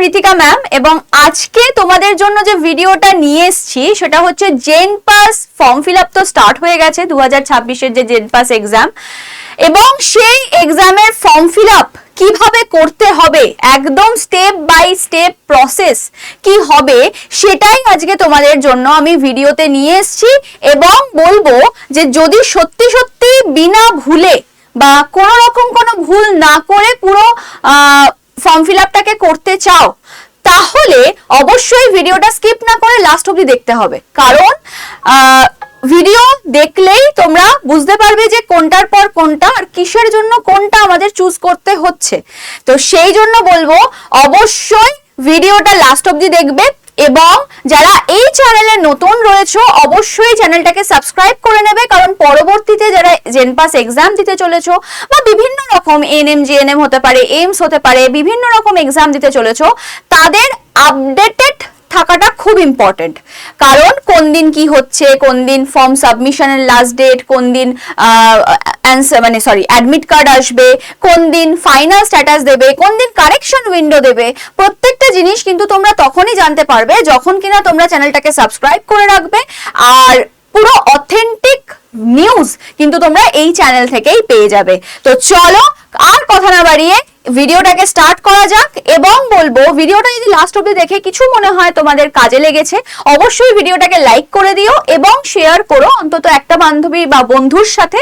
Ritika ma'am এবং আজকে তোমাদের জন্য যে ভিডিওটা নিয়ে এসেছি সেটা হচ্ছে JENPAS form fill up তো স্টার্ট হয়ে গেছে 2026 এর যে জেন পাস এক্সাম এবং সেই এক্সামের ফর্ম ফিল আপ কিভাবে করতে হবে একদম স্টেপ বাই স্টেপ প্রসেস কি হবে সেটাই আজকে তোমাদের জন্য আমি ভিডিওতে নিয়ে এসেছি এবং বলবো যে যদি সত্যি সত্যি বিনা ভুলে বা কোনো রকম কোনো ভুল না করে পুরো ফর্ম ফিল আপটাকে করতে চাও তাহলে অবশ্যই ভিডিওটা স্কিপ না করে লাস্ট অবধি দেখতে হবে কারণ ভিডিও দেখলেই তোমরা বুঝতে পারবে যে কোনটার পর কোনটা আর কিসের জন্য কোনটা আমাদের চুজ করতে হচ্ছে তো সেই জন্য বলবো অবশ্যই ভিডিওটা লাস্ট অবধি দেখবে এবং যারা এই চ্যানেলে নতুন রয়েছে অবশ্যই চ্যানেলটাকে সাবস্ক্রাইব করে নেবে কারণ পরবর্তীতে যারা জেন পাস এক্সাম দিতে চলেছো বা বিভিন্ন রকম এএনএম জিএনএম হতে পারে এইমস হতে পারে বিভিন্ন রকম এক্সাম দিতে চলেছো তাদের আপডেটেড থাকাটা খুব ইম্পর্টেন্ট কারণ কোন দিন কি হচ্ছে কোন দিন ফর্ম সাবমিশনের লাস্ট ডেট কোন দিন অ্যাডমিট কার্ড আসবে কোন দিন ফাইনাল স্ট্যাটাস দেবে কোন দিন কারেকশন উইন্ডো দেবে প্রত্যেকটা জিনিস কিন্তু তোমরা তখনই জানতে পারবে যখন কিনা তোমরা চ্যানেলটাকে সাবস্ক্রাইব করে রাখবে আর পুরো অথেন্টিক নিউজ কিন্তু তোমরা এই চ্যানেল থেকেই পেয়ে যাবে তো চলো আর কথা না বাড়িয়ে ভিডিওটাকে স্টার্ট করা যাক এবং বলবো ভিডিওটা যদি লাস্ট অবধি দেখে কিছু মনে হয় তোমাদের কাজে লেগেছে অবশ্যই ভিডিওটাকে লাইক করে দিও এবং শেয়ার করো অন্তত একটা বান্ধবী বা বন্ধুর সাথে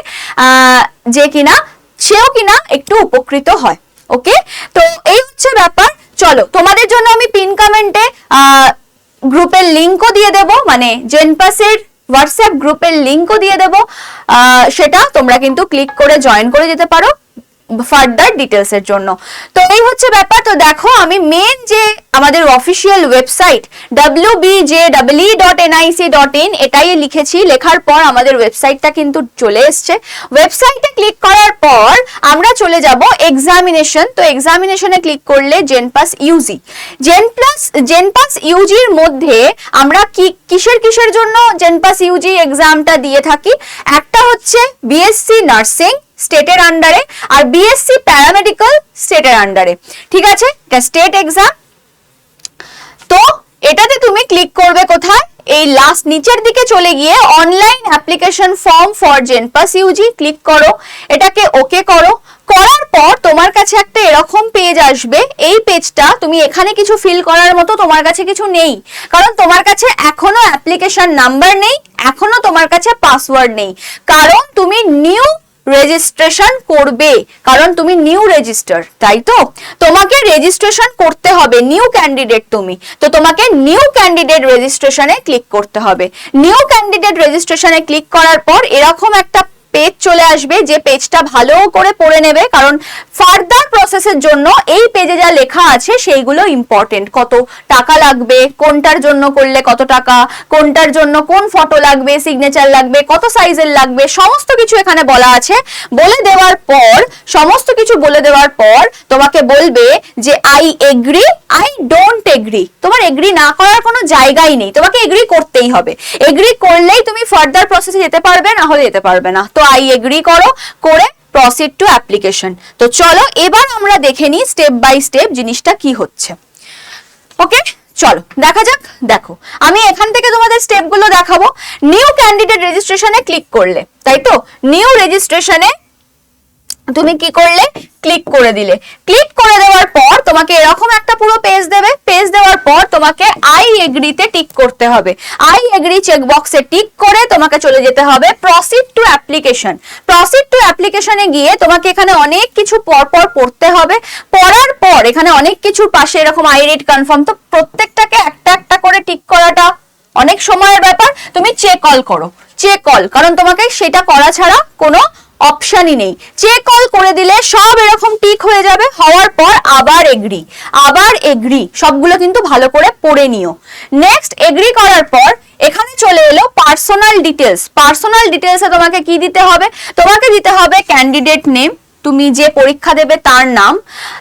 যে কিনা সেও কিনা একটু উপকৃত হয় ওকে তো এই হচ্ছে ব্যাপার চলো তোমাদের জন্য আমি পিন কমেন্টে গ্রুপের লিংকও দিয়ে দেব মানে জেনপাসের হোয়াটসঅ্যাপ গ্রুপের লিংকও দিয়ে দেব সেটা তোমরা কিন্তু ক্লিক করে জয়েন করে যেতে পারো ফার্দার ডিটেলস এর জন্য তো এই হচ্ছে ব্যাপার তো দেখো আমি মেন যে আমাদের অফিসিয়াল ওয়েবসাইট www.nic.in এটাই লিখেছি লেখার পর আমাদের ওয়েবসাইটটা কিন্তু চলে এসেছে ওয়েবসাইটে ক্লিক করার পর আমরা চলে যাব এক্সামিনেশন তো এক্সামিনেশনে ক্লিক করলে জেনপাস ইউজি জেনপাস ইউজির মধ্যে আমরা কিসের জন্য জেনপাস ইউজি এক্সামটা দিয়ে থাকি একটা হচ্ছে বিএসসি নার্সিং স্টেটের আন্ডারে আর বিএসসি প্যারামেডিক্যাল স্টেটের আন্ডারে ঠিক আছে এটা স্টেট এক্সাম তো এটাতে তুমি ক্লিক করবে কোথায় এই লাস্ট নিচের দিকে চলে গিয়ে online application form for JENPAS UG click করো এটাকে ওকে করো করার পর তোমার কাছে একটা এরকম পেজ আসবে এই পেজটা তুমি এখানে কিছু ফিল করার মতো তোমার কাছে কিছু নেই কারণ তোমার কাছে এখনো অ্যাপ্লিকেশন নাম্বার নেই এখনো তোমার কাছে পাসওয়ার্ড নেই কারণ তুমি নিউ রেজিস্ট্রেশন করবে কারণ তুমি নিউ রেজিস্টার তাই তো তোমাকে রেজিস্ট্রেশন করতে হবে নিউ ক্যান্ডিডেট তুমি তো তোমাকে নিউ ক্যান্ডিডেট রেজিস্ট্রেশনে ক্লিক করতে হবে নিউ ক্যান্ডিডেট রেজিস্ট্রেশনে ক্লিক করার পর এরকম একটা পেজ চলে আসবে যে পেজটা ভালো করে পড়ে নেবে কারণ ফার্দার প্রসেসের জন্য এই পেজে যা লেখা আছে সেইগুলো ইম্পর্টেন্ট কত টাকা লাগবে কোনটার জন্য করলে কত টাকা কোনটার জন্য কোন ফটো লাগবে সিগনেচার লাগবে কত সাইজের লাগবে সমস্ত কিছু এখানে বলা আছে বলে দেওয়ার পর সমস্ত কিছু বলে দেওয়ার পর তোমাকে বলবে যে I agree I don't agri তোমার এগ্রি না করার কোনো জায়গাই নেই তোমাকে এগ্রি করতেই হবে এগ্রি করলেই তুমি ফার্দার প্রসেসে যেতে পারবে না হলে যেতে পারবে না তো আই এগ্রি করো করে প্রসিড টু অ্যাপ্লিকেশন তো চলো এবার আমরা দেখে নিই স্টেপ বাই স্টেপ জিনিসটা কি হচ্ছে ওকে চলো দেখা যাক দেখো আমি এখান থেকে তোমাদের স্টেপগুলো দেখাবো নিউ ক্যান্ডিডেট রেজিস্ট্রেশনে ক্লিক করলে তাই তো নিউ রেজিস্ট্রেশনে তুমি কি করলে ক্লিক করে দিলে ক্লিক করে দেওয়ার পর তোমাকে এরকম একটা পুরো পেজ দেবে পেজ দেওয়ার পর তোমাকে আই এগ্রিতে টিক করতে হবে আই এগ্রি চেক বক্সে টিক করে তোমাকে চলে যেতে হবে proceed to application proceed to অ্যাপ্লিকেশনে গিয়ে তোমাকে এখানে অনেক কিছু পরপর পড়তে হবে পড়ার পর এখানে অনেক কিছুর পাশে এরকম আই রিড কনফার্ম তো প্রত্যেকটাকে একটা একটা করে টিক করাটা অনেক সময়ের ব্যাপার তুমি চেক অল করো চেক অল কারণ তোমাকে সেটা করা ছাড়া কোনো অপশনই নেই চেক অল করে দিলে সব এরকম টিক হয়ে যাবে হওয়ার পর আবার এগ্রি সবগুলো কিন্তু ভালো করে পড়ে নিও নেক্সট এগ্রি করার পর এখানে চলে এলো পার্সোনাল ডিটেলসে তোমাকে কি দিতে হবে তোমাকে দিতে হবে ক্যান্ডিডেট নেম তুমি যে পরীক্ষা দেবে তার নাম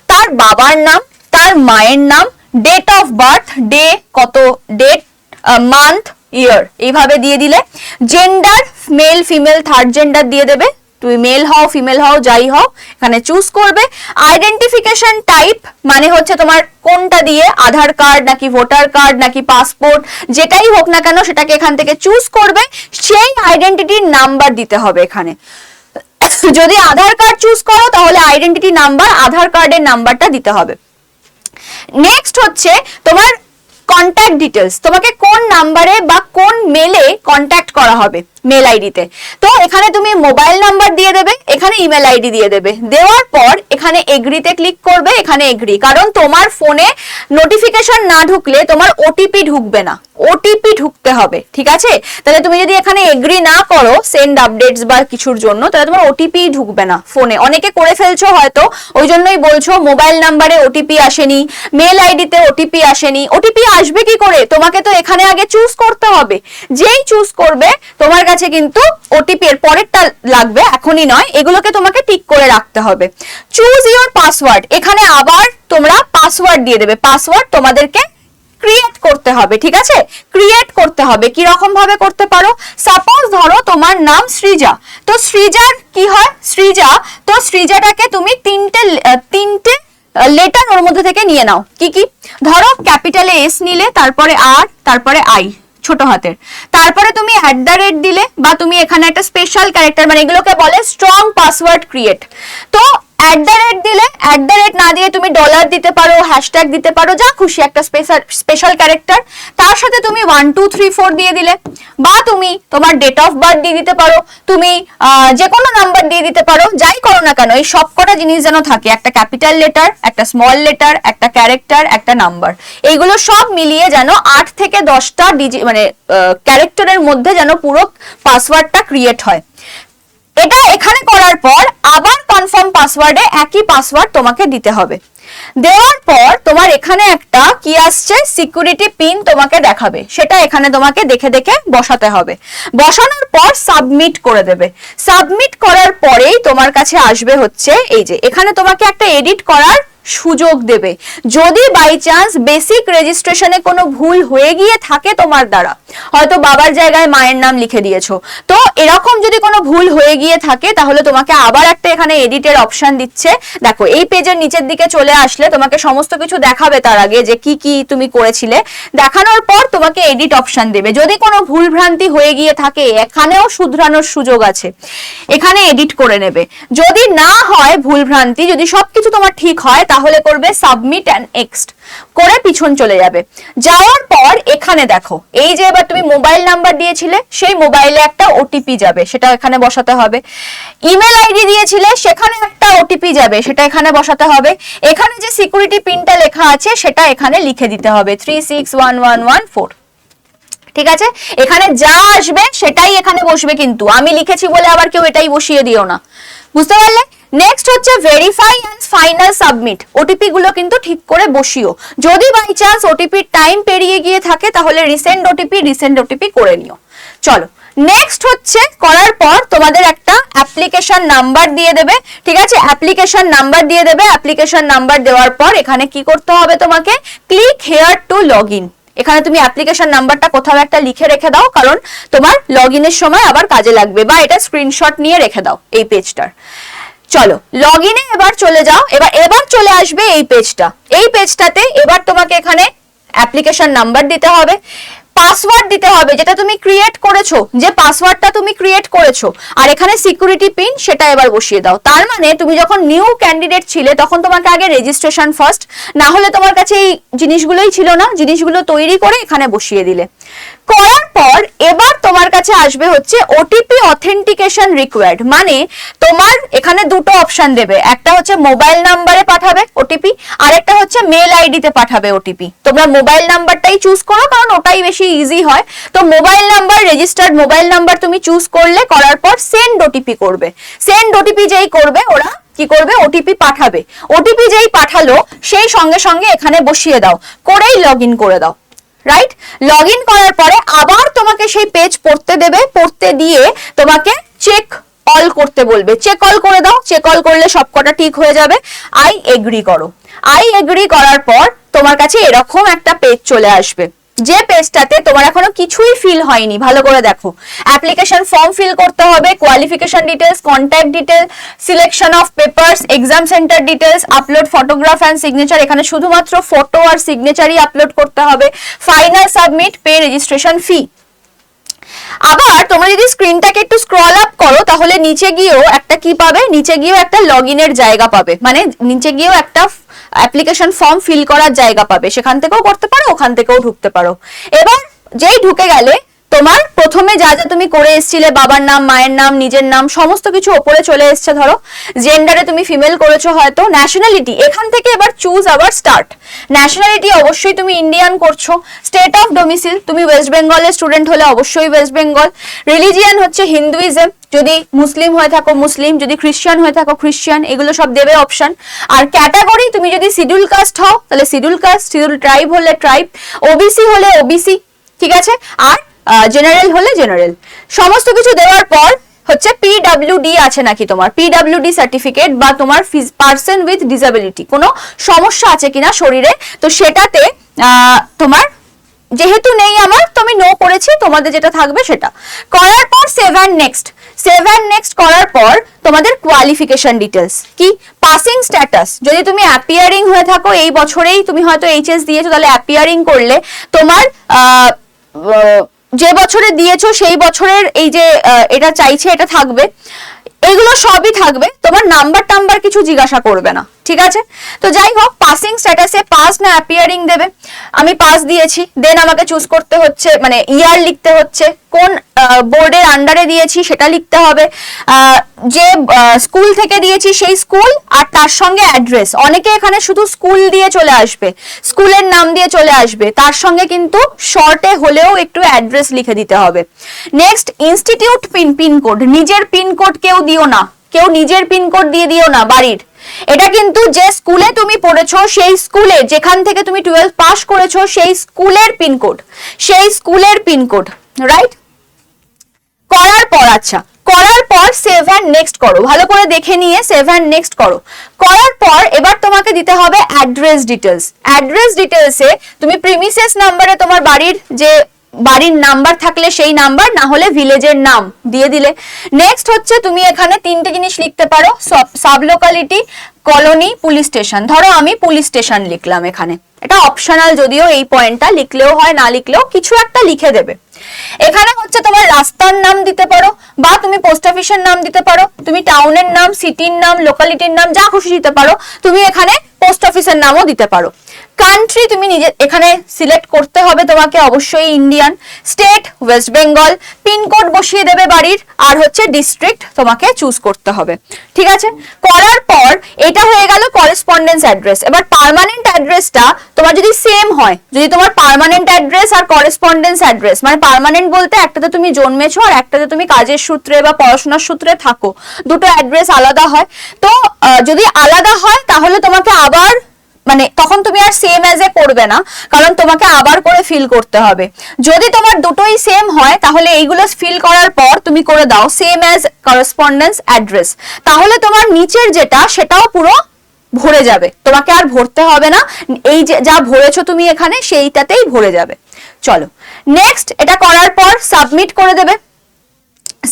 তার বাবার নাম তার মায়ের নাম ডেট অফ বার্থ ডে কত ডেট মান্থ ইয়ার এইভাবে দিয়ে দিলে gender male female third gender দিয়ে দেবে তুমি মেল হও ফিমেল হও যাই হও এখানে চুজ করবে। আইডেন্টিফিকেশন টাইপ মানে হচ্ছে তোমার কোনটা দিয়ে, আধার কার্ড নাকি ভোটার কার্ড নাকি পাসপোর্ট, যেটাই হোক না কেন সেটাকে এখান থেকে চুজ করবে। সেই আইডেন্টিটির নাম্বার দিতে হবে এখানে। যদি আধার কার্ড চুজ করো তাহলে আইডেন্টিটি নাম্বার, আধার কার্ডের নাম্বারটা দিতে হবে। নেক্সট হচ্ছে তোমার কন্ট্যাক্ট ডিটেলস, তোমাকে কোন নাম্বারে বা কোন মেলে কন্ট্যাক্ট করা হবে মেল আইডিতে। তো এখানে তুমি মোবাইল নাম্বার দিয়ে দেবে, এখানে ইমেল আইডি দিয়ে দেবে। দেওয়ার পর এখানে এগ্রিতে ক্লিক করবে, এখানে এগ্রি, কারণ তোমার ফোনে নোটিফিকেশন না ঢুকলে তোমার ওটিপি ঢুকবে না, ওটিপি ঢুকতে হবে, ঠিক আছে? তাহলে তুমি যদি এখানে এগ্রি না করো সেন্ড আপডেটস বা কিছুর জন্য, তাহলে তোমার ওটিপি ঢুকবে না ফোনে। অনেকে করে ফেলছো হয়তো, ওই জন্যই বলছো মোবাইল নাম্বারে ওটিপি আসেনি, মেল আইডিতে ওটিপি আসেনি। ওটিপি আসবে কি করে? তোমাকে তো এখানে আগে চুজ করতে হবে। যেই চুজ করবে তোমার কাছে কিন্তু ওটিপি এর পরেরটা লাগবে, এখনই নয়, এগুলোকে তোমাকে টিক করে রাখতে হবে। চুজ ইওর পাসওয়ার্ড, এখানে আবার তোমরা পাসওয়ার্ড দিয়ে দেবে। পাসওয়ার্ড তোমাদেরকে ক্রিয়েট করতে হবে, ঠিক আছে? ক্রিয়েট করতে হবে। কি রকম ভাবে করতে পারো? সাপোজ ধরো তোমার নাম সৃজা, তো সৃজার কি হয়? সৃজা, তো সৃজাটাকে তুমি তিনটে লেটার ওর মধ্যে থেকে নিয়ে নাও। কি কি? ধরো ক্যাপিটালে এস নিলে, তারপরে আর, তারপরে আই ছোট হাতের, তারপরে তুমি @ দিলে, বা তুমি এখানে একটা স্পেশাল ক্যারেক্টার, মানে এগুলোকে বলে স্ট্রং পাসওয়ার্ড ক্রিয়েট। তো @ দিলে, @ না দিয়ে তুমি ডলার দিতে পারো, হ্যাশট্যাগ দিতে পারো, যা খুশি একটা স্পেশাল ক্যারেক্টার। তার সাথে তুমি 1 2 3 4 দিয়ে দিলে, বা তুমি তোমার ডেট অফ বার্থ দিয়ে দিতে পারো, তুমি যে কোনো নাম্বার দিয়ে দিতে পারো। যাই করো না কেন এই সবকটা জিনিস যেন থাকে, একটা ক্যাপিটাল লেটার, একটা স্মল লেটার, একটা ক্যারেক্টার, একটা নাম্বার, এইগুলো সব মিলিয়ে যেন 8 থেকে 10টা মানে ক্যারেক্টারের মধ্যে যেন পুরো পাসওয়ার্ডটা ক্রিয়েট হয়। এটা এখানে করার পর আবার কনফার্ম পাসওয়ার্ডে একই পাসওয়ার্ড তোমাকে দিতে হবে। দেওয়ার পর তোমার এখানে একটা কি আসছে, সিকিউরিটি পিন তোমাকে দেখাবে, সেটা এখানে তোমাকে দেখে দেখে বসাতে হবে। বসানোর পর সাবমিট করে দেবে। সাবমিট করার পরেই তোমার কাছে আসবে হচ্ছে এই যে, এখানে তোমাকে একটা এডিট করার সুযোগ দেবে। যদি বাই চান্স বেসিক রেজিস্ট্রেশনে কোনো ভুল হয়ে গিয়ে থাকে তোমার দ্বারা, হয়তো বাবার জায়গায় মায়ের নাম লিখে দিয়েছো, তো এরকম যদি কোনো ভুল হয়ে গিয়ে থাকে তাহলে তোমাকে আবার একটা এখানে এডিটের অপশন দিচ্ছে। দেখো এই পেজের নিচের দিকে চলে আসলে তোমাকে সমস্ত কিছু দেখাবে, তার আগে যে কি কি তুমি করেছিলে। দেখানোর পর তোমাকে এডিট অপশন দেবে। যদি কোনো ভুল ভ্রান্তি হয়ে গিয়ে থাকে এখানেও শুধরানোর সুযোগ আছে, এখানে এডিট করে নেবে। যদি না হয় ভুল ভ্রান্তি, যদি সবকিছু তোমার ঠিক হয় তাহলে করবে সাবমিট এন্ড নেক্সট করে পিছন চলে যাবে। যাওয়ার পর এখানে দেখো এই যে এবার তুমি মোবাইল নাম্বার দিয়েছিলে, সেই মোবাইলে একটা ওটিপি যাবে, সেটা এখানে বসাতে হবে। ইমেল আইডি দিয়েছিলে, সেখানে একটা ওটিপি যাবে, সেটা এখানে বসাতে হবে। এখানে যে সিকিউরিটি পিনটা লেখা আছে সেটা এখানে লিখে দিতে হবে 361114। ঠিক আছে? এখানে যা আসবে সেটাই এখানে বসবে, কিন্তু আমি লিখেছি বলে আবার কেউ এটাই বসিয়ে দিও না, বুঝতে পারলে? নেক্সট হচ্ছে verify and final submit. OTP গুলো কিন্তু ঠিক করে বসিও। যদি বাই চান্স ওটিপির টাইম পেরিয়ে গিয়ে থাকে তাহলে রিসেন্ড ওটিপি করে নিও। চলো নেক্সট হচ্ছে, করার পর তোমাদের একটা অ্যাপ্লিকেশন নাম্বার দিয়ে দেবে, ঠিক আছে? অ্যাপ্লিকেশন নাম্বার দিয়ে দেবে। অ্যাপ্লিকেশন নাম্বার দেওয়ার পর এখানে কি করতে হবে তোমাকে? Click here two log in. এখানে তুমি অ্যাপ্লিকেশন নাম্বারটা কোথাও একটা লিখে রেখে দাও, কারণ তোমার লগ ইনের সময় আবার কাজে লাগবে, বা এটা স্ক্রিনশট নিয়ে রেখে দাও এই পেজটার। চলো লগ ইনে এবার চলে যাও। এবার চলে আসবে এই পেজটা। এই পেজটাতে এবার তোমাকে এখানে অ্যাপ্লিকেশন নাম্বার দিতে হবে, পাসওয়ার্ড দিতে হবে যেটা তুমি ক্রিয়েট করেছো, যে পাসওয়ার্ডটা তুমি ক্রিয়েট করেছো, আর এখানে সিকিউরিটি পিন সেটা এবার বসিয়ে দাও। তার মানে তুমি যখন নিউ ক্যান্ডিডেট ছিলে তখন তোমাকে আগে রেজিস্ট্রেশন ফার্স্ট, না হলে তোমার কাছে এই জিনিসগুলোই ছিল না, জিনিসগুলো তৈরি করে এখানে বসিয়ে দিলে। করার পর এবার তোমার কাছে আসবে হচ্ছে ওটিপি অথেন্টিকেশন রিকোয়ার্ড, মানে তোমার এখানে দুটো অপশন দেবে, একটা হচ্ছে মোবাইল নাম্বারে পাঠাবে ওটিপি, আর একটা হচ্ছে মেল আইডিতে পাঠাবে ওটিপি। তোমরা মোবাইল নাম্বারটাই চুজ করো, কারণ ওটাই বেশি ইজি হয়। তো mobile number, registered mobile number তুমি চুজ করলে, করার পর সেন্ড ওটিপি করবে। সেন্ড ওটিপি যেই করবে ওরা কি করবে? ওটিপি পাঠাবে। ওটিপি যেই পাঠালো সেই সঙ্গে সঙ্গে এখানে বসিয়ে দাও, করেই লগ ইন করে দাও। রাইট? লগ ইন করার পরে আবার তোমাকে সেই পেজ পড়তে দেবে, পড়তে দিয়ে তোমাকে চেক অল করতে বলবে, চেক অল করে দাও। চেক অল করলে সবকটা ঠিক হয়ে যাবে। আই এগ্রি করো। আই এগ্রি করার পর তোমার কাছে এরকম একটা পেজ চলে আসবে। যে পেজটাতে তোমার এখনো কিছুই ফিল হয়নি, ভালো করে দেখো। অ্যাপ্লিকেশন ফর্ম ফিল করতে হবে, qualification details, contact detail, selection of papers, exam centre details, upload photograph and signature, এখানে শুধুমাত্র ফটো আর সিগনেচারই আপলোড করতে হবে, final submit, pay registration fee. আবার তোমরা যদি স্ক্রিনটাকে একটু স্ক্রল আপ করো তাহলে নিচে গিয়েও একটা কি পাবে, নিচে গিয়েও একটা লগ ইনের জায়গা পাবে, মানে নিচে গিয়েও একটা অ্যাপ্লিকেশন ফর্ম ফিল করার জায়গা পাবে, সেখান থেকেও করতে পারো, ওখান থেকেও ঢুকতে পারো। এবার যেই ঢুকে গেলে তোমার প্রথমে যা যা তুমি করে এসেছিলে, বাবার নাম, মায়ের নাম, নিজের নাম, সমস্ত কিছু ওপরে চলে এসছে। ধরো জেন্ডারে তুমি ফিমেল করেছো হয়তো, ন্যাশনালিটি এখান থেকে এবার চুজ আবার স্টার্ট। ন্যাশনালিটি অবশ্যই তুমি ইন্ডিয়ান করছো, স্টেট অফ ডোমিসিল তুমি ওয়েস্ট বেঙ্গলের স্টুডেন্ট হলে অবশ্যই ওয়েস্ট বেঙ্গল, রিলিজিয়ান হচ্ছে হিন্দুইজম, যদি মুসলিম হয়ে থাকো মুসলিম, যদি খ্রিস্টান হয়ে থাকো খ্রিস্টান, এগুলো সব দেবে অপশন। আর ক্যাটাগরি তুমি যদি শিডিউল কাস্ট হও তাহলে শিডিউল কাস্ট, শিডিউল ট্রাইব হলে ট্রাইব, ওবিসি হলে ওবিসি, ঠিক আছে, আর জেনারেল হলে জেনারেল। সমস্ত কিছু দেওয়ার পর হচ্ছে পিডব্লিউডি আছে নাকি তোমার, পিডব্লিউডি সার্টিফিকেট বা তোমার পার্সন উইথ ডিসেবিলিটি কোনো সমস্যা আছে কিনা শরীরে, তো সেটাতে তোমার যেহেতু নেই আমার, তো আমি নো করেছি, তোমাদের যেটা থাকবে সেটা করার পর save and next. Save and next করার পর তোমাদের কোয়ালিফিকেশন ডিটেলস কি, পাসিং স্ট্যাটাস, যদি তুমি অ্যাপিয়ারিং হয়ে থাকো, এই বছরেই তুমি হয়তো এইচএস দিয়েছো, তাহলে অ্যাপিয়ারিং করলে তোমার যে বছরে দিয়েছো সেই বছরের এই যে এটা চাইছে এটা থাকবে, এগুলো সবই থাকবে, তোমার নাম্বার টাম্বার কিছু জিজ্ঞাসা করবে না, ঠিক আছে। তো যাই হোক, পাসিং স্ট্যাটাসে পাস না অ্যাপিয়ারিং দেবে, আমি পাস দিয়েছি, দেন আমাকে চুজ করতে হচ্ছে, মানে ইয়ার লিখতে হচ্ছে, কোন বোর্ডের আন্ডারে দিয়েছি সেটা লিখতে হবে, যে স্কুল থেকে দিয়েছি সেই স্কুল, আর তার সঙ্গে অ্যাড্রেস। অনেকে এখানে শুধু স্কুল দিয়ে চলে আসবে, স্কুলের নাম দিয়ে চলে আসবে, তার সঙ্গে কিন্তু শর্টে হলেও একটু অ্যাড্রেস লিখে দিতে হবে। নেক্সট ইনস্টিটিউট পিনকোড, নিজের পিনকোড কেউ দিও না, কেউ নিজের পিনকোড দিয়ে দিও না বাড়ির। এটা কিন্তু যে স্কুলে তুমি পড়েছো সেই স্কুলে, যেখান থেকে তুমি 12 পাস করেছো সেই স্কুলের পিনকোড, সেই স্কুলের পিনকোড, রাইট। করার পর আচ্ছা, করার পর সেভ অ্যান্ড নেক্সট করো, ভালো করে দেখে নিয়ে সেভ অ্যান্ড নেক্সট করো। করার পর এবার তোমাকে দিতে হবে অ্যাড্রেস ডিটেলস। অ্যাড্রেস ডিটেলসে তুমি প্রিমিসেস নাম্বারে তোমার বাড়ির নাম্বার থাকলে সেই নাম্বার, না হলে ভিলেজের নাম দিয়ে দিলে। নেক্সট হচ্ছে তুমি এখানে তিনটে জিনিস লিখতে পারো, sub locality, colony, police station. ধরো আমি পুলিশ স্টেশন লিখলাম এখানে, এটা অপশনাল, যদিও এই পয়েন্টটা লিখলেও হয়, না লিখলেও কিছু একটা লিখে দেবে। এখানে হচ্ছে তোমার রাস্তার নাম দিতে পারো, বা তুমি পোস্ট অফিসের নাম দিতে পারো, তুমি টাউনের নাম, সিটির নাম, লোকালিটির নাম, যা খুশি দিতে পারো। তুমি এখানে পোস্ট অফিসের নামও দিতে পারো। কান্ট্রি তুমি নিজে এখানে সিলেক্ট করতে হবে তোমাকে, অবশ্যই Indian. State West Bengal, pin code বসিয়ে দেবে বাড়ির, আর হচ্ছে ডিস্ট্রিক্ট তোমাকে চুজ করতে হবে, ঠিক আছে। করার পর এটা হয়ে গেল করেসপন্ডেন্স অ্যাড্রেস। এবার পার্মানেন্ট অ্যাড্রেসটা তোমার যদি সেম হয়, যদি তোমার পার্মানেন্ট অ্যাড্রেস আর করেসপন্ডেন্স অ্যাড্রেস, মানে পার্মানেন্ট বলতে একটাতে তুমি জন্মেছো আর একটাতে তুমি কাজের সূত্রে বা পড়াশোনার সূত্রে থাকো, দুটো অ্যাড্রেস আলাদা হয়। তো যদি আলাদা হয় তাহলে তোমাকে আবার, মানে তখন তুমি আর সেম অ্যাজ এ করবে না, কারণ তোমাকে আবার করে ফিল করতে হবে। যদি তোমার দুটোই সেম হয় তাহলে এইগুলো ফিল করার পর তুমি করে দাও সেম অ্যাজ করেসপন্ডেন্স অ্যাড্রেস, তাহলে তোমার নিচের যেটা সেটাও পুরো ভরে যাবে, তোমাকে আর ভরতে হবে না, এই যে যা ভরেছো তুমি এখানে সেইটাতেই ভরে যাবে। চলো নেক্সট, এটা করার পর সাবমিট করে দেবে।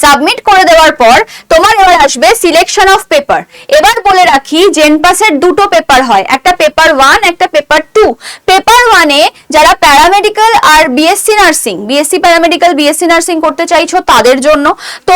সাবমিট করে দেওয়ার পর তোমার এবার আসবে সিলেকশন অফ পেপার। এবার বলে রাখি জেনপাসের দুটো পেপার হয়, একটা পেপার 1, একটা পেপার 2। পেপার 1-এ যারা প্যারামেডিক্যাল আর BSc nursing, BSc paramedical, BSc nursing করতে চাইছো তাদের জন্য, তো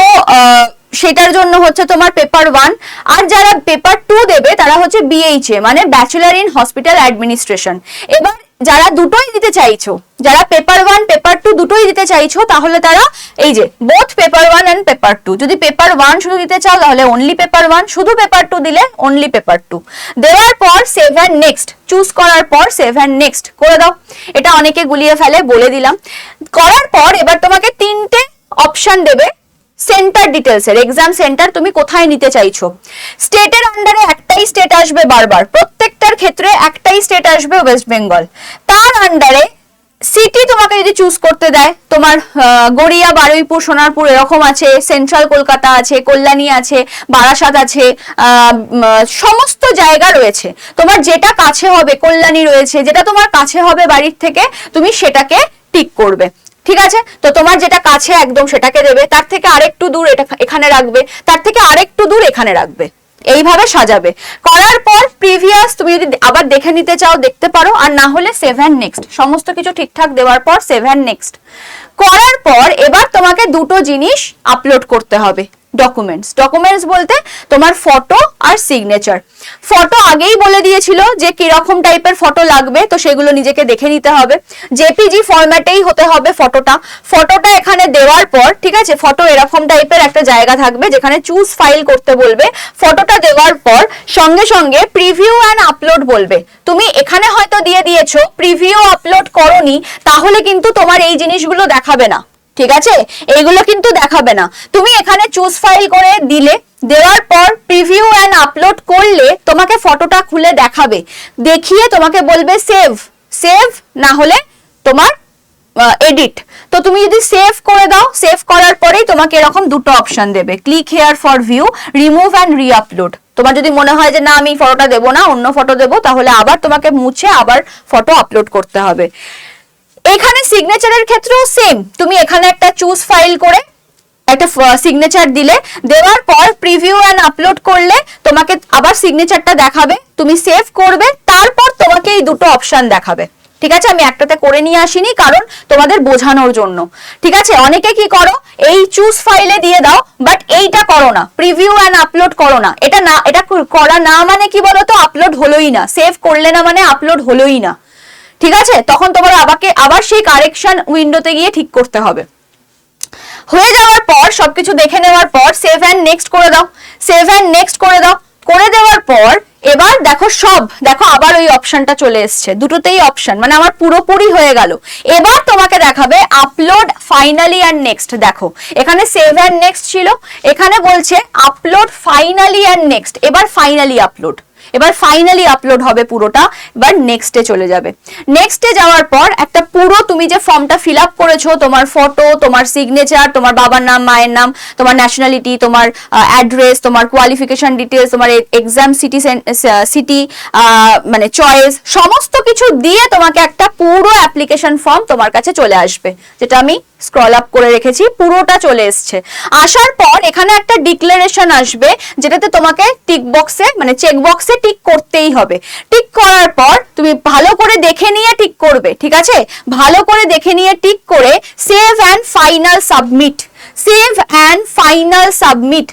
সেটার জন্য হচ্ছে তোমার পেপার 1। আর যারা পেপার 2 দেবে তারা হচ্ছে বিএইচএ, মানে ব্যাচেলর ইন হসপিটাল অ্যাডমিনিস্ট্রেশন। এবার যারা দুটোই দিতে চাইছো, যারা পেপার 1 পেপার 2 দুটোই দিতে চাইছো, তাহলে তারা এই যে বোথ পেপার 1 এন্ড পেপার 2। যদি পেপার 1 শুধু দিতে চাও তাহলে অনলি পেপার 1, শুধু পেপার 2 দিলে অনলি পেপার 2। দেওয়ার পর সেভ অ্যান্ড নেক্সট, চুজ করার পর সেভ অ্যান্ড নেক্সট করে দাও। এটা অনেকে গুলিয়ে ফেলে, বলে দিলাম। করার পর এবার তোমাকে তিনটে অপশন দেবে সেন্টার ডিটেলসের, এক্সাম সেন্টার তুমি কোথায় নিতে চাইছো। স্টেটের আন্ডারে একটাই স্টেট আসবে বারবার, প্রত্যেকটার ক্ষেত্রে একটাই স্টেট আসবে ওয়েস্ট বেঙ্গল। তার আন্ডারে সিটি তোমাকে যদি চুজ করতে দেয়, তোমার গড়িয়া, বারুইপুর, সোনারপুর এরকম আছে, সেন্ট্রাল কলকাতা আছে, কল্যাণী আছে, বারাসাত আছে, সমস্ত জায়গা রয়েছে। তোমার যেটা কাছে হবে, কল্যাণী রয়েছে, যেটা তোমার কাছে হবে বাড়ির থেকে তুমি সেটাকে টিক করবে। ঠিক আছে, তো তোমার যেটা কাছে একদম সেটাকে দেবে, তার থেকে আরেকটু দূর এটা এখানে রাখবে, তার থেকে আরেকটু দূর এখানে রাখবে, এইভাবে সাজাবে। করার পর প্রিভিয়াস তুমি যদি আবার দেখে নিতে চাও দেখতে পারো, আর না হলে সেভ এন্ড নেক্সট। সমস্ত কিছু ঠিকঠাক দেওয়ার পর সেভ এন্ড নেক্সট করার পর এবার তোমাকে দুটো জিনিস আপলোড করতে হবে। ডকুমেন্টস বলতে তোমার ফটো আর সিগনেচার। ফটো আগেই বলে দিয়েছিল যে কিরকম টাইপের ফটো লাগবে, তো সেগুলো নিজেকে দেখে নিতে হবে। জেপিজি ফরম্যাটেই হতে হবে ফটোটা এখানে দেওয়ার পর, ঠিক আছে, ফটো এরকম টাইপের একটা জায়গা থাকবে যেখানে চুজ ফাইল করতে বলবে। ফটোটা দেওয়ার পর সঙ্গে সঙ্গে প্রিভিউ অ্যান্ড আপলোড বলবে। তুমি এখানে হয়তো দিয়ে দিয়েছো, প্রিভিউ আপলোড করোনি, তাহলে কিন্তু তোমার এই জিনিসগুলো দেখাবে না। ঠিক আছে, এইগুলো কিন্তু দেখাবে না। তুমি এখানে চুজ ফাইল করে দিলে, দেওয়ার পর প্রিভিউ এন্ড আপলোড করলে তোমাকে ফটোটা খুলে দেখাবে, দেখিয়ে তোমাকে বলবে সেভ না হলে তোমার এডিট। তো তুমি যদি সেভ করে দাও, সেভ করার পরেই তোমাকে এরকম দুটো অপশন দেবে, click here for view, remove and রি আপলোড। তোমার যদি মনে হয় যে না আমি ফটোটা দেবো না, অন্য ফটো দেবো, তাহলে আবার তোমাকে মুছে আবার ফটো আপলোড করতে হবে। এখানে সিগনেচারের ক্ষেত্রেও সেম, তুমি এখানে একটা চুজ ফাইল করে একটা সিগনেচার দিলে, দেওয়ার পর প্রিভিউ এন্ড আপলোড করলে তোমাকে আবার সিগনেচারটা দেখাবে, তুমি সেভ করবে, তারপর তোমাকে এই দুটো অপশন দেখাবে। ঠিক আছে, আমি একটাতে করে নিয়ে আসিনি কারণ তোমাদের বোঝানোর জন্য। ঠিক আছে, অনেকে কি করো এই চুজ ফাইলে দিয়ে দাও, বাট এইটা করো না, প্রিভিউ এন্ড আপলোড করো না। এটা করা না মানে কি বলতো, আপলোড হলোই না। সেভ করলে না মানে আপলোড হলোই না। ঠিক আছে, তখন তোমার আবার সেই কারেকশন উইন্ডোতে গিয়ে ঠিক করতে হবে। হয়ে যাওয়ার পর সবকিছু দেখে নেওয়ার পর সেভ এন্ড নেক্সট করে দাও, করে দেওয়ার পর এবার দেখো আবার ওই অপশনটা চলে এসছে, দুটোতেই অপশন, মানে আমার পুরোপুরি হয়ে গেল। এবার তোমাকে দেখাবে আপলোড ফাইনালি অ্যান্ড নেক্সট। দেখো এখানে সেভ অ্যান্ড নেক্সট ছিল, এখানে বলছে আপলোড ফাইনালি অ্যান্ড নেক্সট। এবার ফাইনালি আপলোড হবে পুরোটা। এবার নেক্সটে চলে যাবে। নেক্সটে যাওয়ার পর একটা পুরো তুমি যে ফর্মটা ফিল আপ করেছো, তোমার ফটো, তোমার সিগনেচার, তোমার বাবার নাম, মায়ের নাম, তোমার ন্যাশনালিটি, তোমার অ্যাড্রেস, তোমার কোয়ালিফিকেশন ডিটেলস, তোমার এক্সাম সিটি মানে চয়েস, সমস্ত কিছু দিয়ে তোমাকে একটা পুরো অ্যাপ্লিকেশন ফর্ম তোমার কাছে চলে আসবে, যেটা আমি স্ক্রল আপ করে রেখেছি, পুরোটা চলে এসছে। আসার পর এখানে একটা ডিক্লারেশন আসবে, যেটাতে তোমাকে টিক বক্সে মানে চেক বক্সে টিক করতেই হবে। টিক করার পর তুমি ভালো করে দেখে নিয়ে টিক করবে। ঠিক আছে, ভালো করে দেখে নিয়ে টিক করে সেভ অ্যান্ড ফাইনাল সাবমিট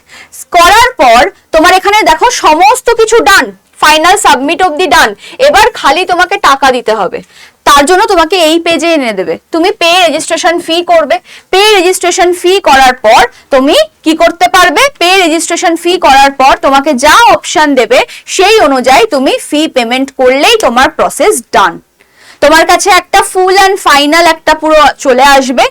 করার পর তোমার এখানে দেখো সমস্ত কিছু ডান, ফাইনাল সাবমিট অবধি ডান। এবার খালি তোমাকে টাকা দিতে হবে, তার জন্য তোমাকে এই পেজে এনে দেবে। তুমি পে রেজিস্ট্রেশন ফি করবে। পে রেজিস্ট্রেশন ফি করার পর তুমি কি করতে পারবে, পে রেজিস্ট্রেশন ফি করার পর তোমাকে যা অপশন দেবে সেই অনুযায়ী তুমি ফি পেমেন্ট করলেই তোমার প্রসেস ডান। তোমার কাছে একটা ফুল অ্যান্ড ফাইনাল একটা পুরো চলে আসবে।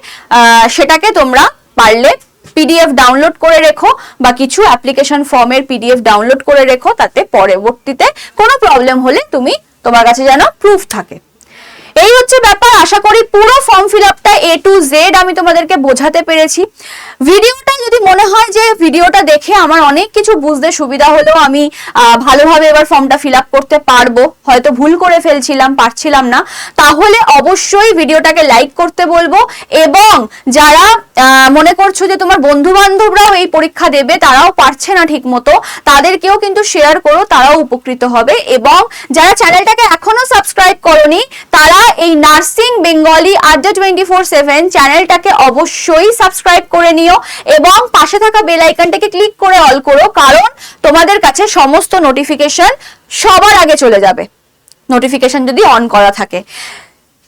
সেটাকে তোমরা পারলে পিডিএফ ডাউনলোড করে রেখো বা কিছু অ্যাপ্লিকেশন ফর্মের পিডিএফ ডাউনলোড করে রেখো, তাতে পরবর্তীতে কোনো প্রবলেম হলে তোমার কাছে যেন প্রুফ থাকে। এই হচ্ছে ব্যাপার। আশা করি পুরো ফর্ম ফিল আপটা A to Z আমি তোমাদেরকে বোঝাতে পেরেছি। ভিডিওটা যদি মনে হয় যে ভিডিওটা দেখে আমার অনেক কিছু বুঝতে সুবিধা হলো, আমি ভালোভাবে এবার ফর্মটা ফিল আপ করতে পারবো, হয়তো ভুল করে পারছিলাম না, তাহলে অবশ্যই ভিডিওটাকে লাইক করতে বলবো। এবং যারা মনে করছো যে তোমার বন্ধু বান্ধবরাও এই পরীক্ষা দেবে, তারাও পারছে না ঠিক মতো, তাদেরকেও কিন্তু শেয়ার করো, তারাও উপকৃত হবে। এবং যারা চ্যানেলটাকে এখনো সাবস্ক্রাইব করোনি, তারা এই নার্সিং বেঙ্গলি আড্ডা 24/7 চ্যানেলটাকে অবশ্যই সাবস্ক্রাইব করে নিও এবং পাশে থাকা বেল আইকনটাকে ক্লিক করে অল করো, কারণ তোমাদের কাছে সমস্ত নোটিফিকেশন সবার আগে চলে যাবে, নোটিফিকেশন যদি অন করা থাকে।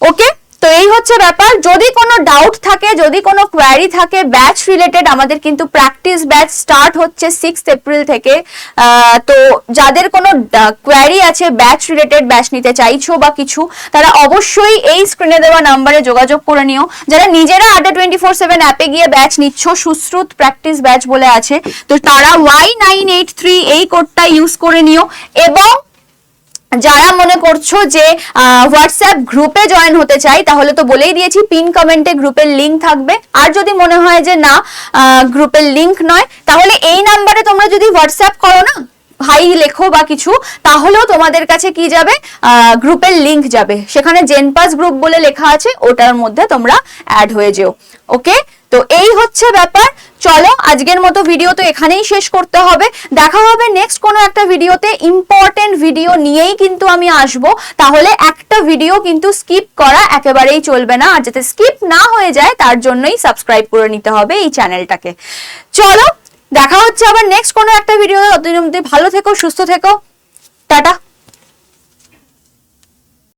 ওকে, তো এই হচ্ছে ব্যাপার। যদি কোনো ডাউট থাকে, যদি কোনো কোয়ারি থাকে ব্যাচ রিলেটেড, আমাদের কিন্তু প্র্যাকটিস ব্যাচ স্টার্ট হচ্ছে 6 এপ্রিল থেকে। তো যাদের কোনো কোয়ারি আছে ব্যাচ রিলেটেড, ব্যাচ নিতে চাইছো বা কিছু, তারা অবশ্যই এই স্ক্রিনে দেওয়া নাম্বারে যোগাযোগ করে নিও। যারা নিজেরা আড্ডা 24/7 অ্যাপে গিয়ে ব্যাচ নিচ্ছ, সুশ্রুত প্র্যাকটিস ব্যাচ বলে আছে, তো তারা Y983 এই কোডটা ইউজ করে নিও। এবং যারা মনে করছো যে হোয়াটসঅ্যাপ গ্রুপে জয়েন হতে চাই, তাহলে তো বলেই দিয়েছি পিন কমেন্টে গ্রুপের লিংক থাকবে। আর যদি মনে হয় যে না গ্রুপের লিংক নয়, তাহলে এই নাম্বারে তোমরা যদি হোয়াটসঅ্যাপ করো না, হাই লেখো বা কিছু, তাহলেও তোমাদের কাছে কি যাবে, গ্রুপের লিংক যাবে, সেখানে জেনপাস গ্রুপ বলে লেখা আছে, ওটার মধ্যে তোমরা অ্যাড হয়ে যেও। ওকে, তো এই হচ্ছে ব্যাপার। চলো আজকের মতো ভিডিও তো এখানেই শেষ করতে হবে, দেখা হবে নেক্সট কোনো একটা ভিডিওতে। ইম্পর্টেন্ট ভিডিও নিয়েই কিন্তু আমি আসব, তাহলে একটা ভিডিও কিন্তু স্কিপ করা একেবারেই চলবে না, আর যাতে স্কিপ না হয়ে যায় তার জন্যই সাবস্ক্রাইব করে নিতে হবে এই চ্যানেলটাকে। চলো দেখা হচ্ছে আবার নেক্সট কোনো একটা ভিডিও, ততদিন অবধি ভালো থেকো, সুস্থ থেকো, টাটা।